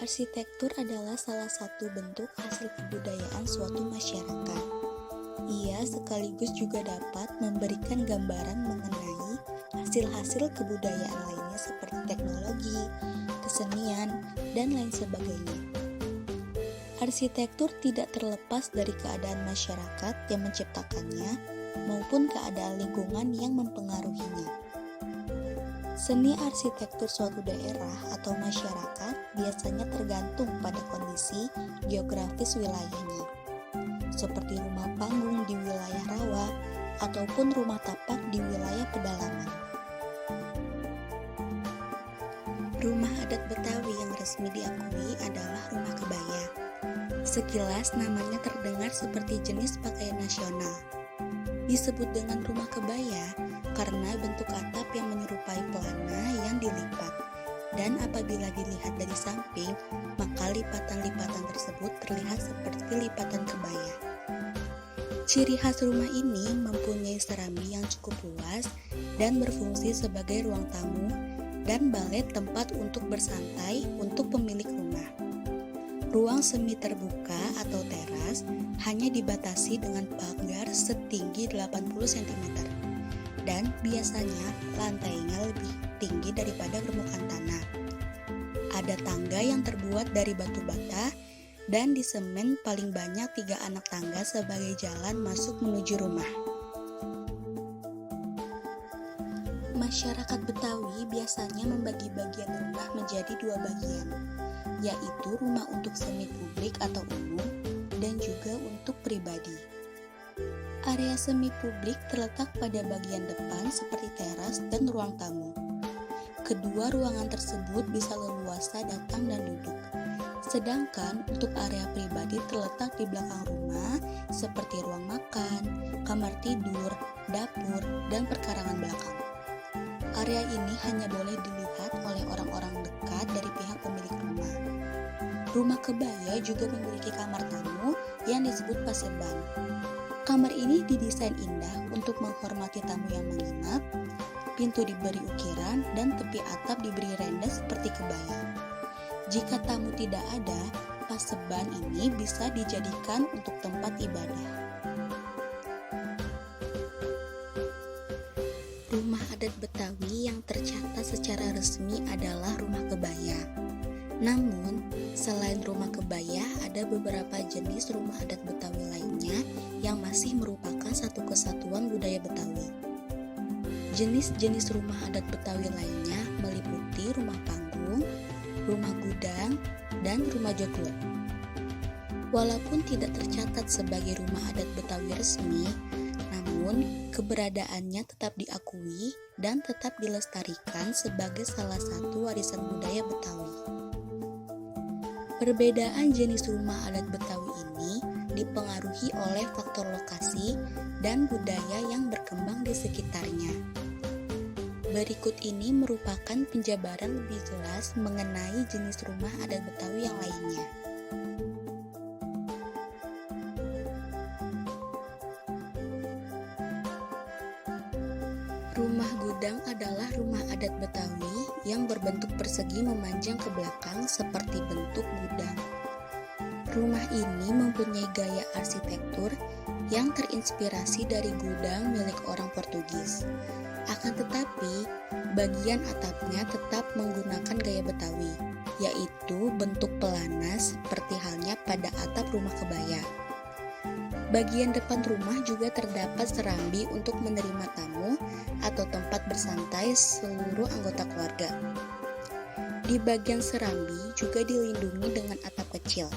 Arsitektur adalah salah satu bentuk hasil kebudayaan suatu masyarakat. Ia sekaligus juga dapat memberikan gambaran mengenai hasil-hasil kebudayaan lainnya seperti teknologi, kesenian, dan lain sebagainya. Arsitektur tidak terlepas dari keadaan masyarakat yang menciptakannya maupun keadaan lingkungan yang mempengaruhinya. Seni arsitektur suatu daerah atau masyarakat biasanya tergantung pada kondisi geografis wilayahnya, seperti rumah panggung di wilayah rawa ataupun rumah tapak di wilayah pedalaman. Rumah adat Betawi yang resmi diakui adalah rumah kebaya. Sekilas namanya terdengar seperti jenis pakaian nasional. Disebut dengan rumah kebaya karena bentuk atap yang menyerupai pelana yang dilipat, dan apabila dilihat dari samping, maka lipatan-lipatan tersebut terlihat seperti lipatan kebaya. Ciri khas rumah ini mempunyai serambi yang cukup luas dan berfungsi sebagai ruang tamu dan balet tempat untuk bersantai untuk pemilik rumah. Ruang semi terbuka atau teras hanya dibatasi dengan pagar setinggi 80 cm dan biasanya lantainya lebih tinggi daripada permukaan tanah. Ada tangga yang terbuat dari batu bata dan disemen paling banyak 3 anak tangga sebagai jalan masuk menuju rumah. Masyarakat Betawi biasanya membagi bagian rumah menjadi 2 bagian, yaitu rumah untuk semi publik atau umum dan juga untuk pribadi. Area semi publik terletak pada bagian depan seperti teras dan ruang tamu. Kedua ruangan tersebut bisa leluasa datang dan duduk. Sedangkan untuk area pribadi terletak di belakang rumah seperti ruang makan, kamar tidur, dapur, dan perkarangan belakang. Area ini hanya boleh dilihat oleh orang-orang dekat dari pihak pemilik rumah. Rumah kebaya juga memiliki kamar tamu yang disebut paseban. Kamar ini didesain indah untuk menghormati tamu yang menginap, pintu diberi ukiran, dan tepi atap diberi rendes seperti kebaya. Jika tamu tidak ada, paseban ini bisa dijadikan untuk tempat ibadah. Rumah adat Betawi yang tercatat secara resmi adalah rumah kebaya. Namun, selain rumah kebaya, ada beberapa jenis rumah adat Betawi lainnya yang masih merupakan satu kesatuan budaya Betawi. Jenis-jenis rumah adat Betawi lainnya meliputi rumah panggung, rumah gudang, dan rumah joglo. Walaupun tidak tercatat sebagai rumah adat Betawi resmi, namun keberadaannya tetap diakui dan tetap dilestarikan sebagai salah satu warisan budaya Betawi. Perbedaan jenis rumah adat Betawi ini dipengaruhi oleh faktor lokasi dan budaya yang berkembang di sekitarnya. Berikut ini merupakan penjabaran lebih jelas mengenai jenis rumah adat Betawi yang lainnya. Rumah gudang adalah rumah adat Betawi yang berbentuk persegi memanjang ke belakang seperti bentuk gudang. Rumah ini mempunyai gaya arsitektur yang terinspirasi dari gudang milik orang Portugis. Akan tetapi, bagian atapnya tetap menggunakan gaya Betawi, yaitu bentuk pelana seperti halnya pada atap rumah kebaya. Bagian depan rumah juga terdapat serambi untuk menerima tamu atau tempat bersantai seluruh anggota keluarga. Di bagian serambi juga dilindungi dengan atap kecil.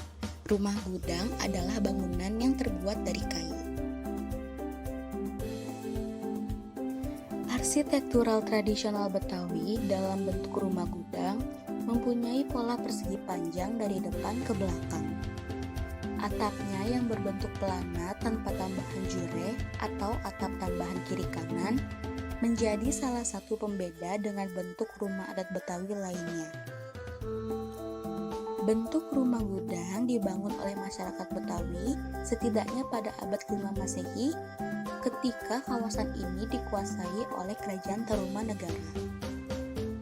Rumah gudang adalah bangunan yang terbuat dari kayu. Arsitektural tradisional Betawi dalam bentuk rumah gudang mempunyai pola persegi panjang dari depan ke belakang. Atapnya yang berbentuk pelana tanpa tambahan jure atau atap tambahan kiri kanan menjadi salah satu pembeda dengan bentuk rumah adat Betawi lainnya. Bentuk rumah gudang dibangun oleh masyarakat Betawi setidaknya pada abad ke-5 Masehi ketika kawasan ini dikuasai oleh Kerajaan Tarumanegara.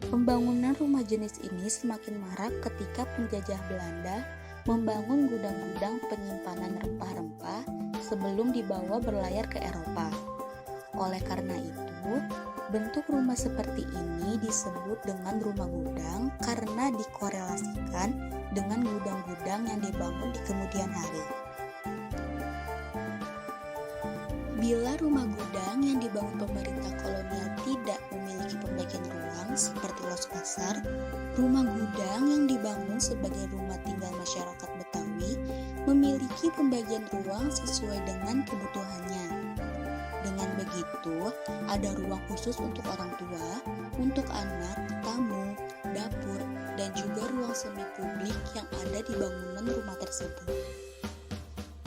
Pembangunan rumah jenis ini semakin marak ketika penjajah Belanda membangun gudang-gudang penyimpanan rempah-rempah sebelum dibawa berlayar ke Eropa. Oleh karena itu, bentuk rumah seperti ini disebut dengan rumah gudang karena dikorelasikan dengan gudang-gudang yang dibangun di kemudian hari. Bila rumah gudang yang dibangun pemerintah kolonial tidak memiliki pembagian ruang seperti los pasar, rumah gudang yang dibangun sebagai rumah tinggal masyarakat Betawi memiliki pembagian ruang sesuai dengan kebutuhannya. Dengan begitu, ada ruang khusus untuk orang tua, untuk anak, tamu, dapur, dan juga ruang semi publik yang ada di bangunan rumah tersebut.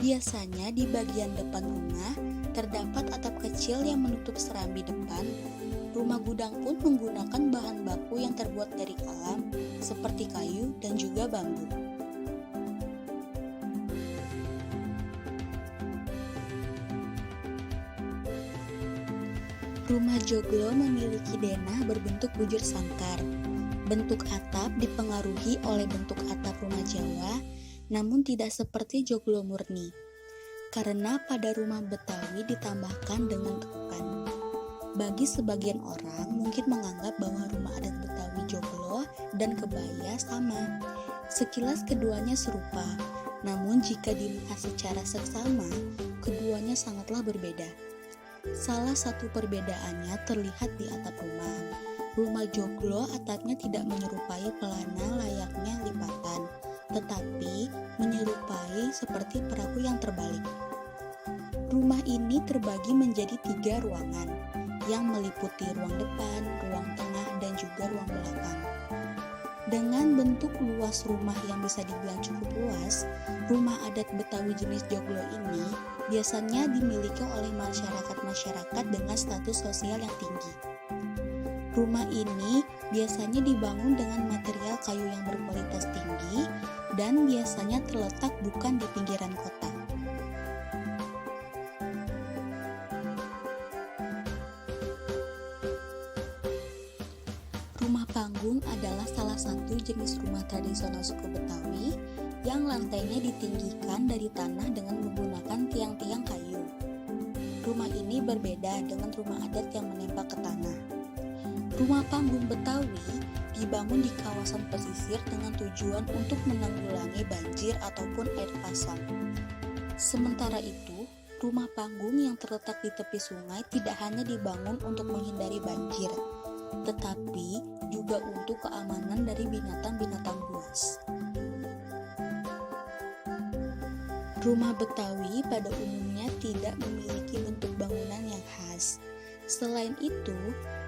Biasanya di bagian depan rumah terdapat atap kecil yang menutup serambi depan. Rumah gudang pun menggunakan bahan baku yang terbuat dari alam seperti kayu dan juga bambu. Rumah joglo memiliki denah berbentuk bujur sangkar. Bentuk atap dipengaruhi oleh bentuk atap rumah Jawa, namun tidak seperti joglo murni. Karena pada rumah Betawi ditambahkan dengan ketukan. Bagi sebagian orang mungkin menganggap bahwa rumah adat Betawi joglo dan kebaya sama. Sekilas keduanya serupa, namun jika dilihat secara seksama, keduanya sangatlah berbeda. Salah satu perbedaannya terlihat di atap rumah. Rumah joglo atapnya tidak menyerupai pelana layaknya lipatan, tetapi menyerupai seperti perahu yang terbalik. Rumah ini terbagi menjadi 3 ruangan yang meliputi ruang depan, ruang tengah, dan juga ruang belakang. Dengan bentuk luas rumah yang bisa dibilang cukup luas, rumah adat Betawi jenis joglo ini biasanya dimiliki oleh masyarakat-masyarakat dengan status sosial yang tinggi. Rumah ini biasanya dibangun dengan material kayu yang berkualitas tinggi dan biasanya terletak bukan di pinggiran kota. Rumah panggung adalah salah satu jenis rumah tradisional suku Betawi yang lantainya ditinggikan dari tanah dengan menggunakan tiang-tiang kayu. Rumah ini berbeda dengan rumah adat yang menempel ke tanah. Rumah panggung Betawi dibangun di kawasan pesisir dengan tujuan untuk menanggulangi banjir ataupun air pasang. Sementara itu, rumah panggung yang terletak di tepi sungai tidak hanya dibangun untuk menghindari banjir, tetapi juga untuk keamanan dari binatang-binatang buas. Rumah Betawi pada umumnya tidak memiliki bentuk bangunan yang khas. Selain itu,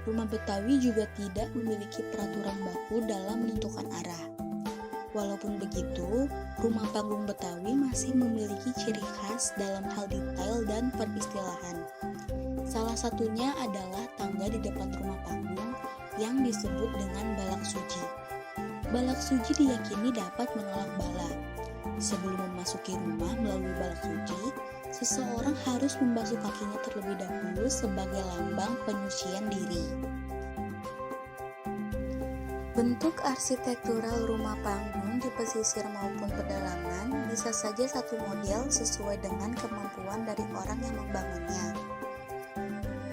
rumah Betawi juga tidak memiliki peraturan baku dalam menentukan arah. Walaupun begitu, rumah panggung Betawi masih memiliki ciri khas dalam hal detail dan peristilahan. Salah satunya adalah tangga di depan rumah panggung yang disebut dengan balak suci. Balak suci diyakini dapat menolak bala. Sebelum memasuki rumah melalui balak suci, seseorang harus membasuh kakinya terlebih dahulu sebagai lambang penyucian diri. Bentuk arsitektural rumah panggung di pesisir maupun pedalaman bisa saja satu model sesuai dengan kemampuan dari orang yang membangunnya.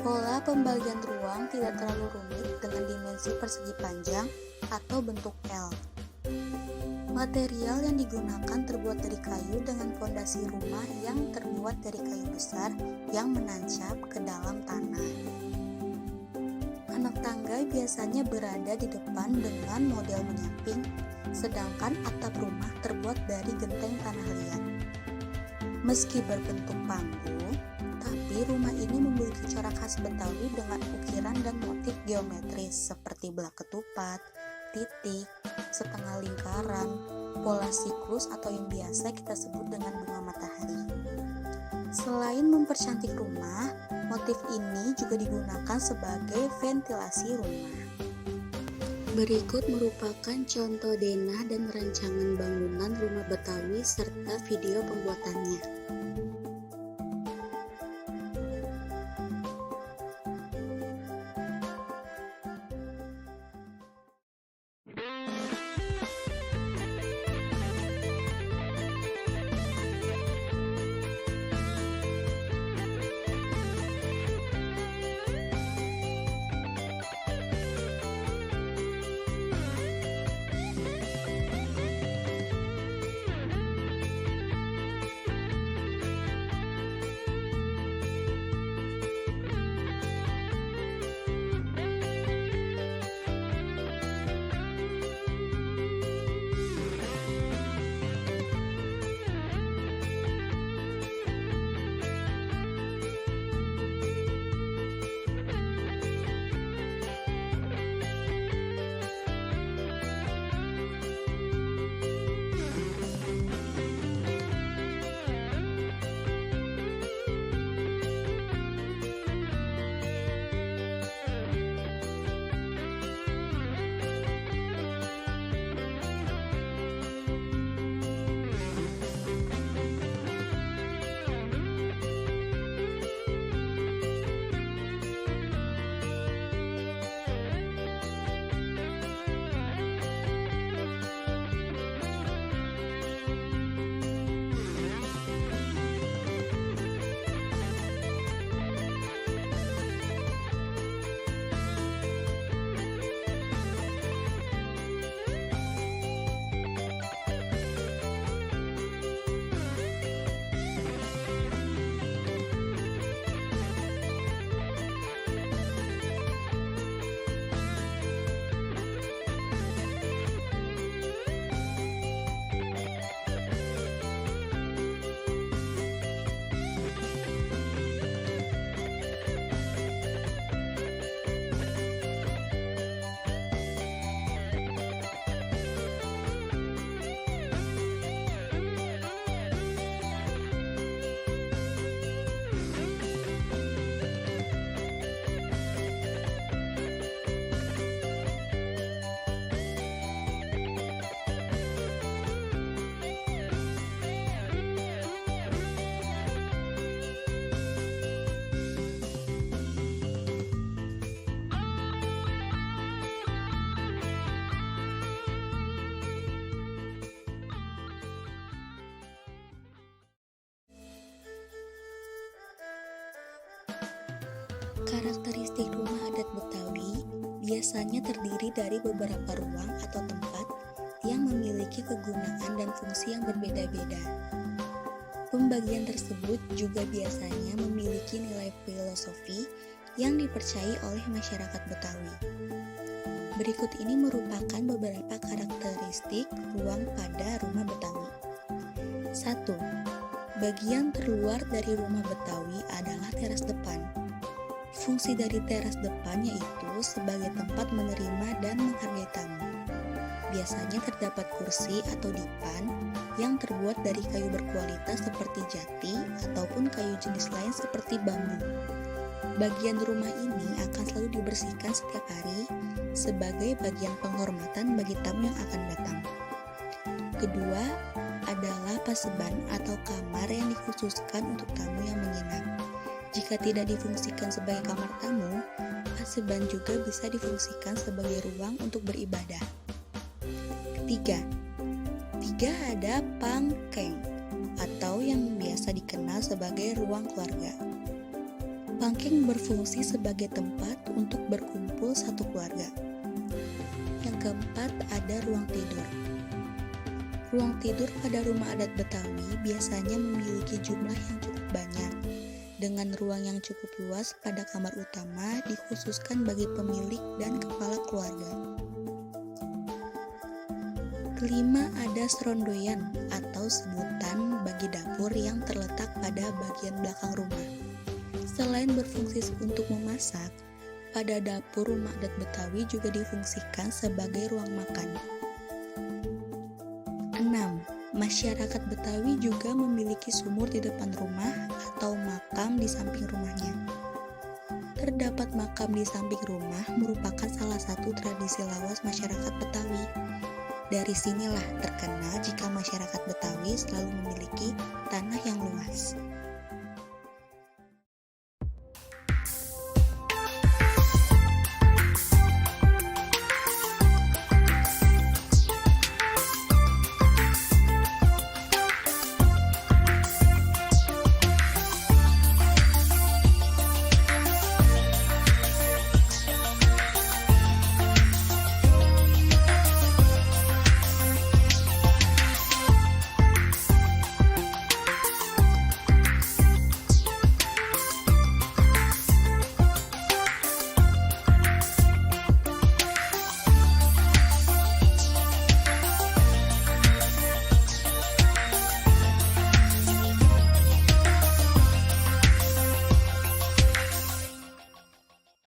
Pola pembagian ruang tidak terlalu rumit dengan dimensi persegi panjang atau bentuk L. Material yang digunakan terbuat dari kayu dengan fondasi rumah yang terbuat dari kayu besar yang menancap ke dalam tanah. Anak tangga biasanya berada di depan dengan model menyamping, sedangkan atap rumah terbuat dari genteng tanah liat. Meski berbentuk panggung, tapi rumah ini memiliki corak khas Betawi dengan ukiran dan motif geometris seperti belak ketupat, titik, setengah lingkaran, pola siklus atau yang biasa kita sebut dengan bunga matahari. Selain mempercantik rumah, motif ini juga digunakan sebagai ventilasi rumah. Berikut merupakan contoh denah dan rancangan bangunan rumah Betawi serta video pembuatannya. Karakteristik rumah adat Betawi biasanya terdiri dari beberapa ruang atau tempat yang memiliki kegunaan dan fungsi yang berbeda-beda. Pembagian tersebut juga biasanya memiliki nilai filosofi yang dipercayai oleh masyarakat Betawi. Berikut ini merupakan beberapa karakteristik ruang pada rumah Betawi. 1. Bagian terluar dari rumah Betawi adalah teras depan. Fungsi dari teras depan yaitu sebagai tempat menerima dan menghargai tamu. Biasanya terdapat kursi atau dipan yang terbuat dari kayu berkualitas seperti jati ataupun kayu jenis lain seperti bambu. Bagian rumah ini akan selalu dibersihkan setiap hari sebagai bagian penghormatan bagi tamu yang akan datang. Kedua adalah paseban atau kamar yang dikhususkan untuk tamu yang menginap. Jika tidak difungsikan sebagai kamar tamu, paseban juga bisa difungsikan sebagai ruang untuk beribadah. Ketiga ada pangkeng atau yang biasa dikenal sebagai ruang keluarga. Pangkeng berfungsi sebagai tempat untuk berkumpul satu keluarga. Yang keempat ada ruang tidur. Ruang tidur pada rumah adat Betawi biasanya memiliki jumlah yang cukup banyak, dengan ruang yang cukup luas pada kamar utama dikhususkan bagi pemilik dan kepala keluarga. Kelima ada serondoyan atau sebutan bagi dapur yang terletak pada bagian belakang rumah. Selain berfungsi untuk memasak, pada dapur rumah adat Betawi juga difungsikan sebagai ruang makan. 6. Masyarakat Betawi juga memiliki sumur di depan rumah atau makam di samping rumahnya. Terdapat makam di samping rumah merupakan salah satu tradisi lawas masyarakat Betawi. Dari sinilah terkenal jika masyarakat Betawi selalu memiliki tanah yang luas.